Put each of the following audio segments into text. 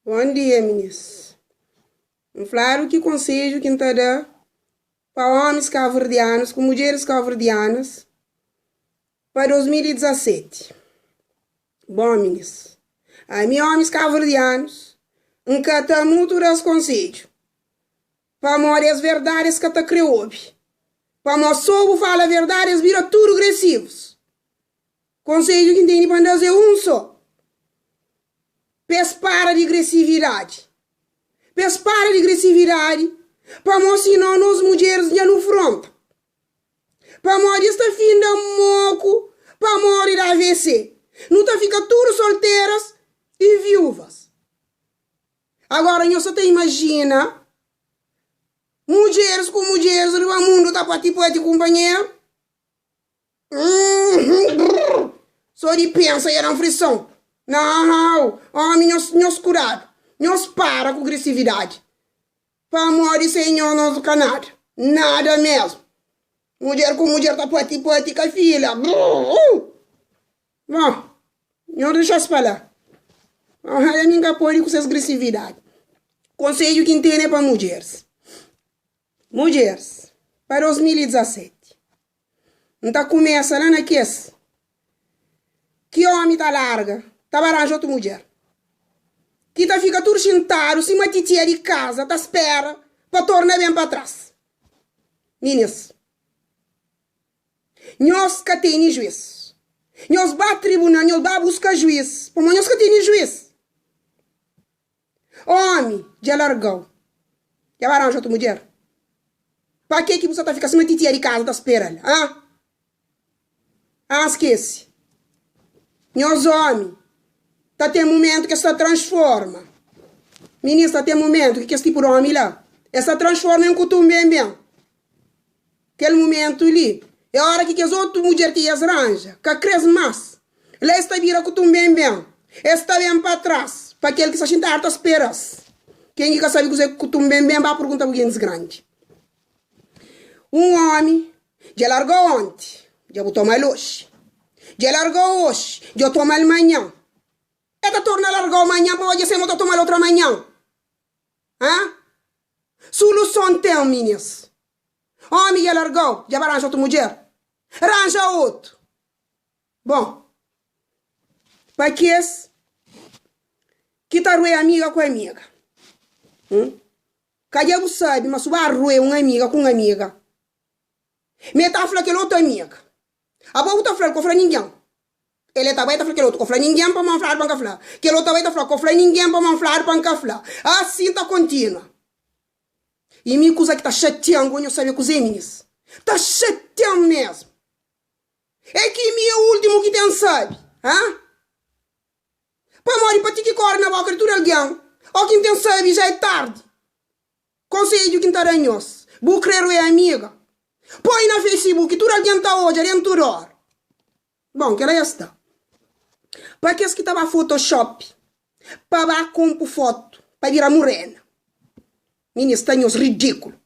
Bom dia, meninas. Claro que conselho que está dando para homens cabo-verdianos com mulheres cabo-verdianas para 2017. Bom, meninas, a mim homens cabo-verdianos nunca muito das conselhos para morrer as verdades que está criou. Para nós soube falar a verdade, eles viram tudo agressivos. Conselho que tem para fazer um só. Pes para de agressividade. Pes para de agressividade. Para nós ensinar nós mulheres já no front. Para nós esta fim da moco. Para morrer da AVC. Não tá fica tudo solteiras e viúvas. Agora, eu só te imagina mulheres com mulheres do mundo tá para tipo de companheiro. Só de pensa e era uma frição. Não, homem, nós curado. Nós para com agressividade. Para morrer senhor nosso canado. Nada mesmo. Mulher com mulher tá pati com a filha. Bom, não deixa eu falar. Eu nunca pode com essa agressividade. Conselho que entende para mulheres. Mulheres, para 2017. Não tá começa lá na questão. Que homem tá larga. Tá arranja outra mulher. Que tá fica tudo sentado, se uma titia de casa, tá espera, para tornar bem para trás. Meninas, nós que tem juiz. Nós vai tribunal, nós vai buscar juiz. Como nós que tem juiz. Homem, já largou. Já arranja outra mulher. Para que você tá ficando se uma titia de casa, tá esperando? Esquece. Nós homens. Tá tem momento que se transforma. Ministra, tem momento que esse tipo de homem lá. Essa transforma em um costume bem. Aquele momento ali. É a hora que as outras mulheres te arranjam. Que cresce mais. Lá está vira costume bem. Está bem para trás. Para aquele que se sente harto esperas. Quem que sabe que você costume bem vai perguntar para alguém grande. Um homem já largou ontem. Já botou mais hoje. Já largou hoje. Já tomou amanhã. Esta torna largar amanhã para hoje sem tomar outra manhã. Solução tem, meninas. Homem já largou, já vai arranjar outra mulher. Arranja outro. Bom. Para que esse? Que tá ruim amiga com amiga. Cadê você sabe, mas vai ruim uma amiga com uma amiga. Me tá falando que é outra amiga. A boa tá falando com ninguém. Ele tá vai tá falando que outro cofre ninguém para man falar para cafla. Que outro vai tá falando cofre ninguém para man falar para cafla. Assim tá contínua. E me coisa que tá chateando, eu sabia cozer nisso. Tá chateando mesmo. É que me é o último que tem sabe, para morrer para ti que corre na boca de tudo alguém. Ou quem tem sabe já é tarde. Conselho que tá ranhoso. Bucreiro é amiga. Põe na Facebook, tudo alguém tá hoje, ali em hora. Bom, que era esta. Para que esse que estava Photoshop, para comprar foto, para virar morena. Meninas, estamos ridículo.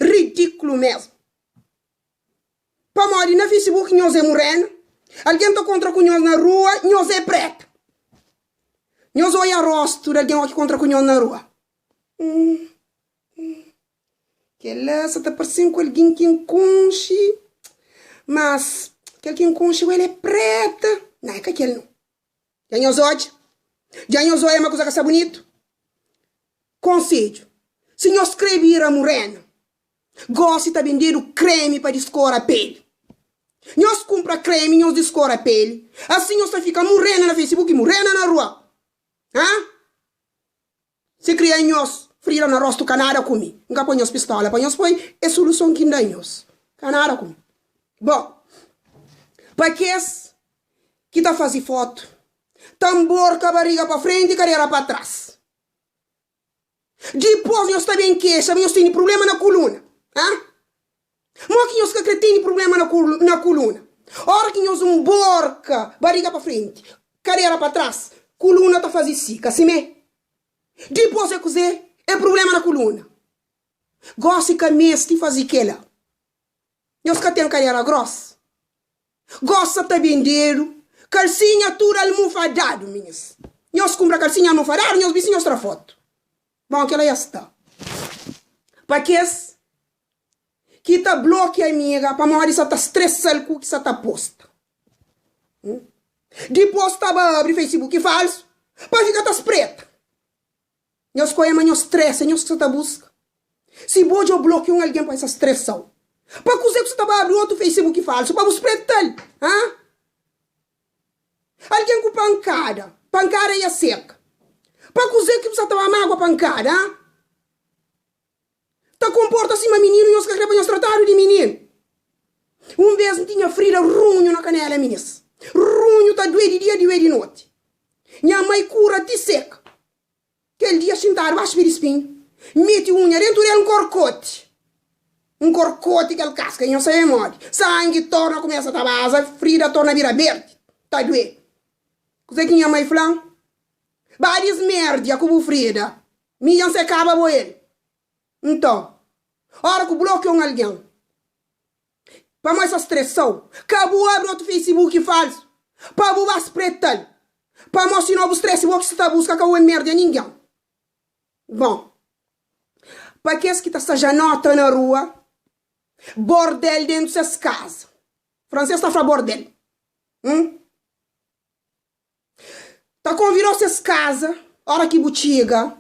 Ridículo mesmo. Para morrer na Facebook, nós é morena. Alguém está contra nós na rua, nós é preta. Nós olha o rosto de alguém que contra nós na rua. Que lá, você está parecendo com alguém que enconche. Mas, que alguém enconche, ele é preta. Não, é que aquele não. Já nós olha uma coisa que é bonito. Conselho. Se nós escrever a morena, gosta de vender o creme para descorar a pele. Nós compra creme, nós descora a pele. Assim nós fica morena na Facebook e morena na rua. Se cria nós, frira na rosto canara comigo. Nunca põe nós pistola, põe nós põe é solução que dá nós. Canara comigo. Bom, para que tá fazendo foto? Tambor com a barriga para frente e carreira para trás. Depois nós também queixa, nós temos problema na coluna. Mas que nós temos problema na coluna. Hora que nós borca, barriga para frente, carreira para trás, coluna tá fazendo sica, assim mesmo. Depois é cozer, é problema na coluna. Gosta que mês de fazer aquela. Nós que temos carreira grossa. Gosta de vender calcinha tudo almofadado, minhas. Nós compra calcinha no farar, nós vizinhos tra foto. Bom, que ela já está. Para que tá bloqueia amiga, para morrer está estressado com que está posta. Depois tá abrir Facebook falso, para ficar tas preta. Nós coema, nós estressa, nós que está busca. Se pode eu bloqueio alguém para essa estressão. Para que você está abrir outro Facebook falso, para os pretos, hein? Alguém com pancada é seca. Para que você está água pancada, hein? Tá comporta assim, uma menina, e nós que nós trataram de menino. Vez não tinha frida runho na canela, meninas. Runho tá doer de dia, doer de noite. Minha mãe cura te seca. Aquele dia sentar baixo de espinho. Mete unha dentro dele um corcote que ele casca, e não sei onde. Sangue torna, começa a tabasa, frida torna a virar verde. Tá doer. Você que minha mãe fala? Várias merda como frida. Minha se acaba com ele. Então, hora que bloqueia alguém, para mais estressão, acabou abre outro Facebook falso, para bobar as pretas, para mostrar o stress, o que você está buscando, que é merda ninguém. Bom, para que esse que está já nota na rua, bordel dentro das casas. Francês está falando bordel. Tá convidando essas casas, hora que botiga.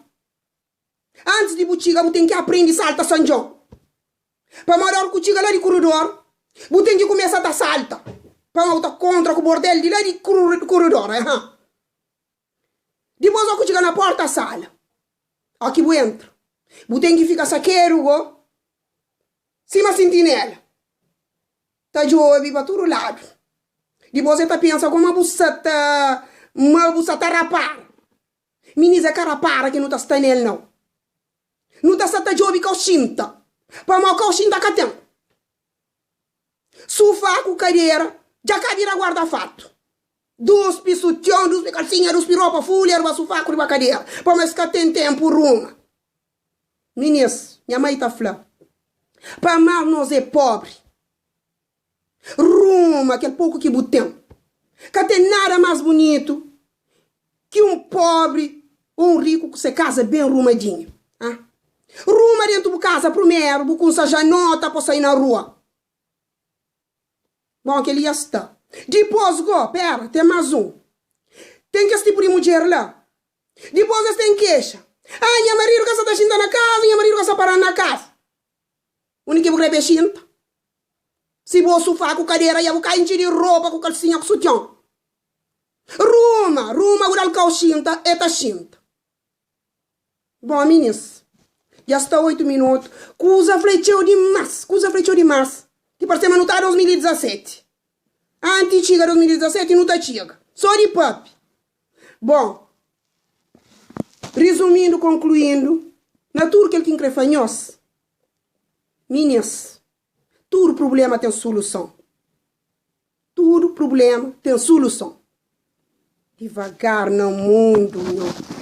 Antes de botiga, você tem que aprender a saltar São João. Para morar com botiga lá de corredor, você tem que começar a saltar. Para não estar contra o bordel de lá de corredor. Depois você chega na porta da sala. Aqui você entra. Você tem que ficar saqueiro, cima sentinela. Tá de olho para todo lado. Depois você pensa como uma buçata rapar. Menina é carapara que não está estando nele, não. Não está sata de ouvir calcinta. Para mal calcinta que tem. Sofá com cadeira. Já cadeira guarda-fato. Dois pisutião, dois calcinha, dois roupa folha, dois sofá com uma cadeira. Para mais que tem tempo ruma. Meninas, minha mãe está falando. Para mal nós é pobre. Ruma, aquele pouco que botem. Que tem nada mais bonito que um pobre ou um rico que se casa bem rumadinho. Ruma dentro da casa primeiro, com essa nota para sair na rua. Bom, aquele já está. Depois, pera, tem mais um. Tem que esse tipo de mulher lá. Depois eles têm queixa. Minha marido que está sentando na casa, minha marido que está parando na casa. O único que é senta. Se você sofá com cadeira, eu vou cair de roupa com calcinha com sutiã. Ruma, o calcinha é tá cinta. Bom, meninas. Já está 8 minutos. Cusa flecheu demais. Que parece que não está 2017. Antes chega 2017 não está chega. Só de papi. Bom. Resumindo, concluindo. Na tudo que ele quer fazer. Meninas. Todo problema tem solução. Todo problema tem solução. Devagar no mundo, não.